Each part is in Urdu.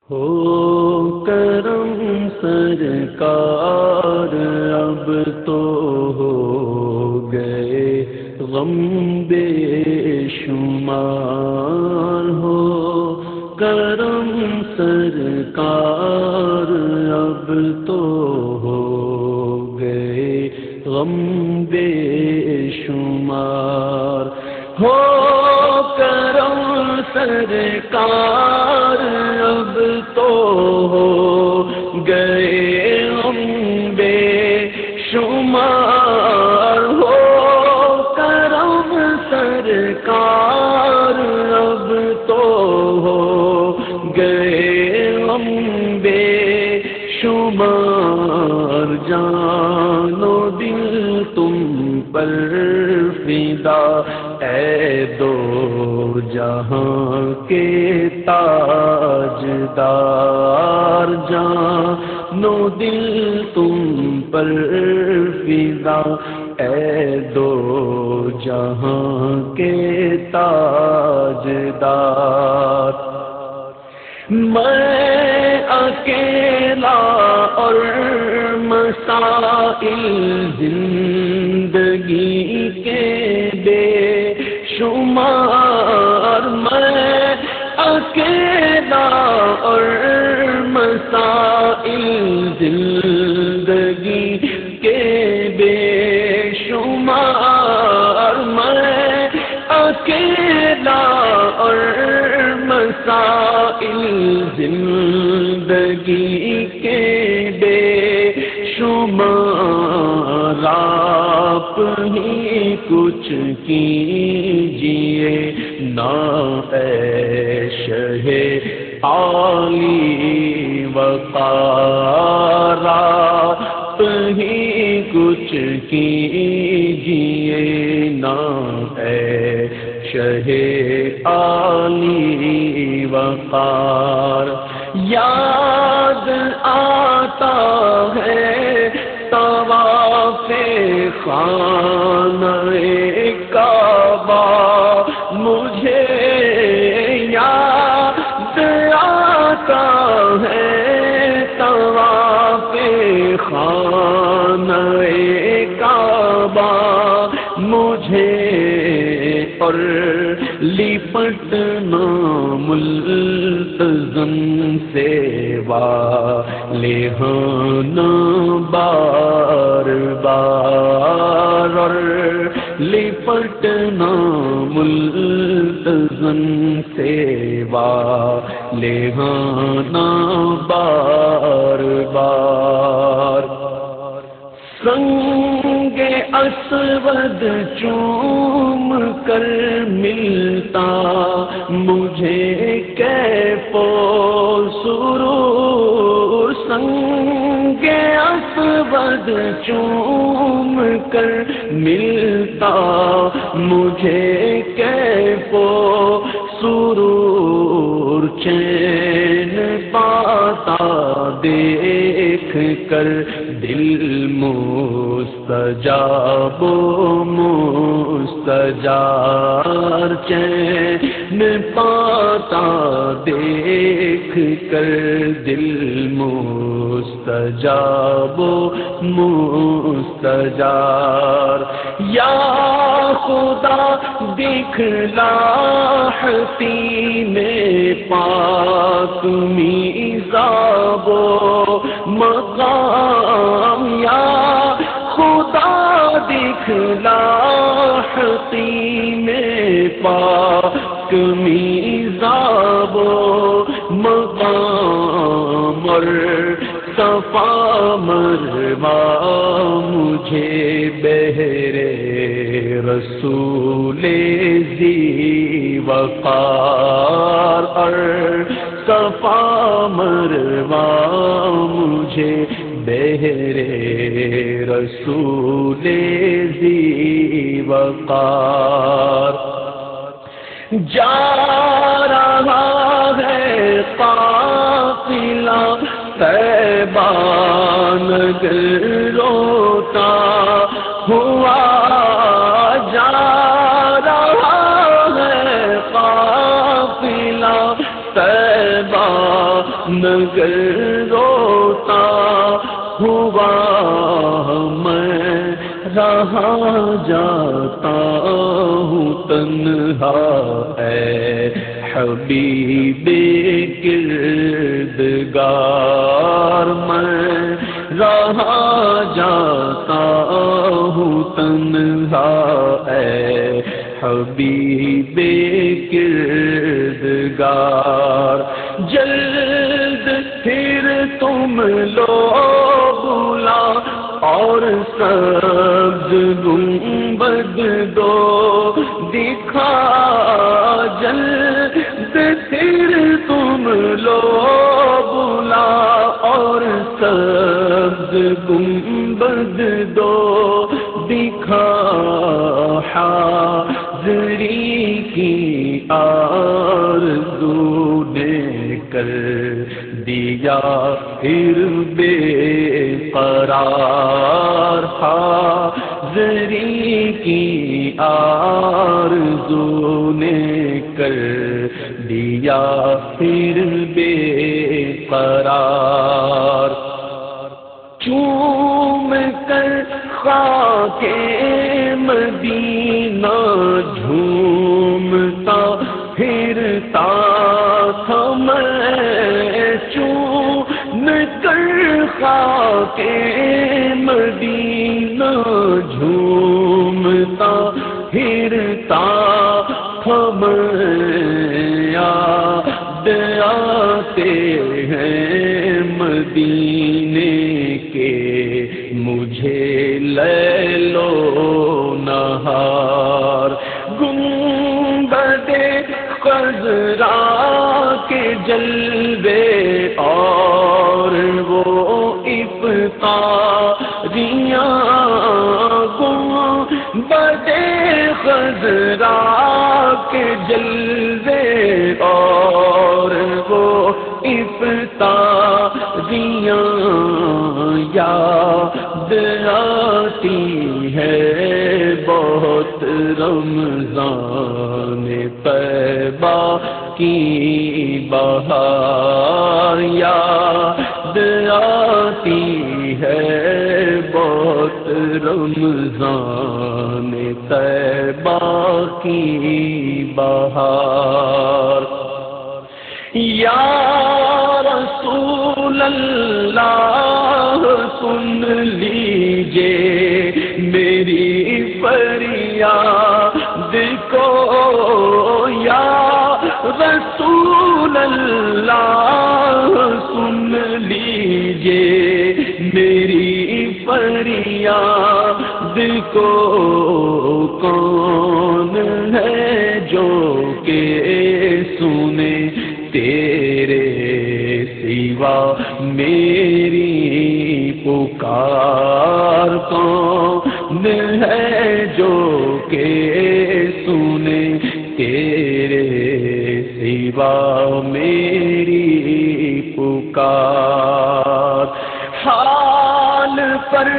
ہو کرم سرکار اب تو ہو گئے غم بے شمار، ہو کرم سرکار اب تو ہو گئے غم بے شمار، ہو کرم سرکار اب تو ہو گئے غم بے شمار، ہو کرم سرکار اب تو ہو گئے غم بے شمار، جان و دل تم پر فدا اے دو جہاں کے تاجدار، جان و دل تم پر فدا اے دو جہاں کے تاجدار، میں اکیلا اور مسائل زندگی کے بے شمار، میں اکیلا اور مسائل زندگی کے بے شمار، میں اکیلا اور مسائل زندگی کے بے شمار، آپ ہی کچھ کیجیے نا اے شہ عالی وقار، آپ ہی کچھ کیجیے نا اے شہ عالی وقار، یاد آتا ہے طواف خانہ کعبہ، مجھے یاد آتا ہے طواف خانہ کعبہ مجھے، اور لپٹنا ملتزم سے والہانا بار بار، اور لپٹنا ملتزم سے والہانا بار بار، سنگ اسود چوم کر ملتا مجھے کیف و سرور، سنگ اسود چوم کر ملتا مجھے کیف و سرور، چین پاتا دیکھ کر دل مستجاب و مستجار، چین پاتا دیکھ کر دل مستجاب و مستجار، یا خدا دکھلا حسین پاک میزاب و مقام، یا خدا دکھلا حسین پاک میزاب و مقام، اور صفا مروا مجھے بہرے رسول ذی وقار، اور صفا مروا مجھے بہرے رسول ذی وقار، جا رہا ہے قافلہ طیبہ نگر روتا ہوا، جا رہا ہے قافلہ طیبہ مگر روتا ہوا میں رہا جاتا ہوں تنہا اے حبیب کردگار میں رہا جاتا ہوں تنہا اے حبیب کردگار جلد پھر تم لو بلا اور سبز گنبد دو دکھا جلد پھر تم لو بلا اور سبز گنبد دو دکھا حاضری کی آرزو نے کر دیا پھر بے قرار حاضری کی آرزو نے کر دیا پھر بے قرار چوم کر خاک مدینہ جھومتا پھرتا تھا میں چوم کر خاک مدینہ جھومتا پھرتا تھا میں یاد آتے ہیں مدینے کے مجھے لیل و نہار گنبد خضرا کے جلوے اور وہ افطاریاں گنبد خضرا کے جلوے اور وہ افطاریاں یاد آتی ہے بہت رمضان طیبہ کی بہار یاد آتی ہے بہت رمضان طیبہ کی بہار یا رسول اللہ سن لیجئے میری فریاد کو یا رسول اللہ سن لیجئے میری فریاد کو کون ہے جو کہ سنے تیرے سوا میری پکار کون ہے جو کہ سنے تیرے سوا میری پکار حال پر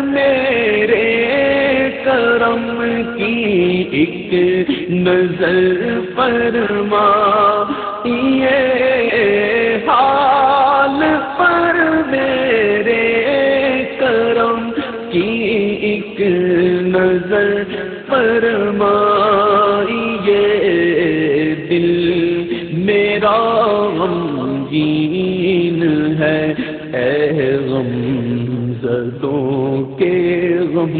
میرے کرم کی ایک نظر فرما یہ حال پر میرے کرم کی ایک نظر فرمائیے دل میرا غمگین ہے اے غم زدوں کے غم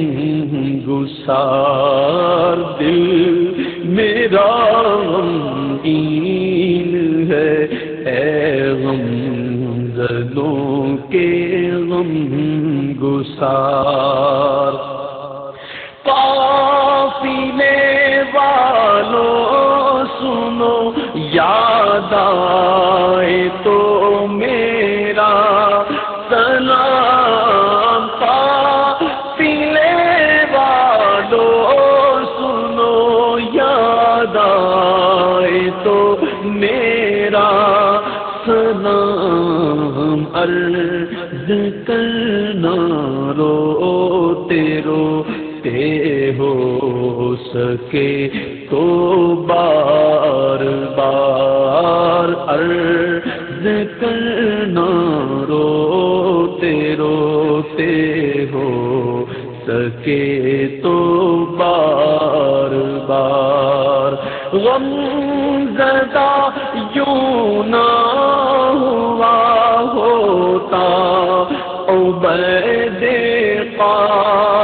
گسار دل میرا غمگین ہے اے غم زدوں کے غم گسار قافلے والوں سنو یاد آئے تو میرا سلام قافلے والوں سنو یاد آئے تو میرا سلام عرض کرنا روتے روتے ہو سکے تو بار بار عرض کرنا روتے روتے ہو سکے تو بار بار غم زدہ یوں نہ ہوا ہوتا عبید قاسم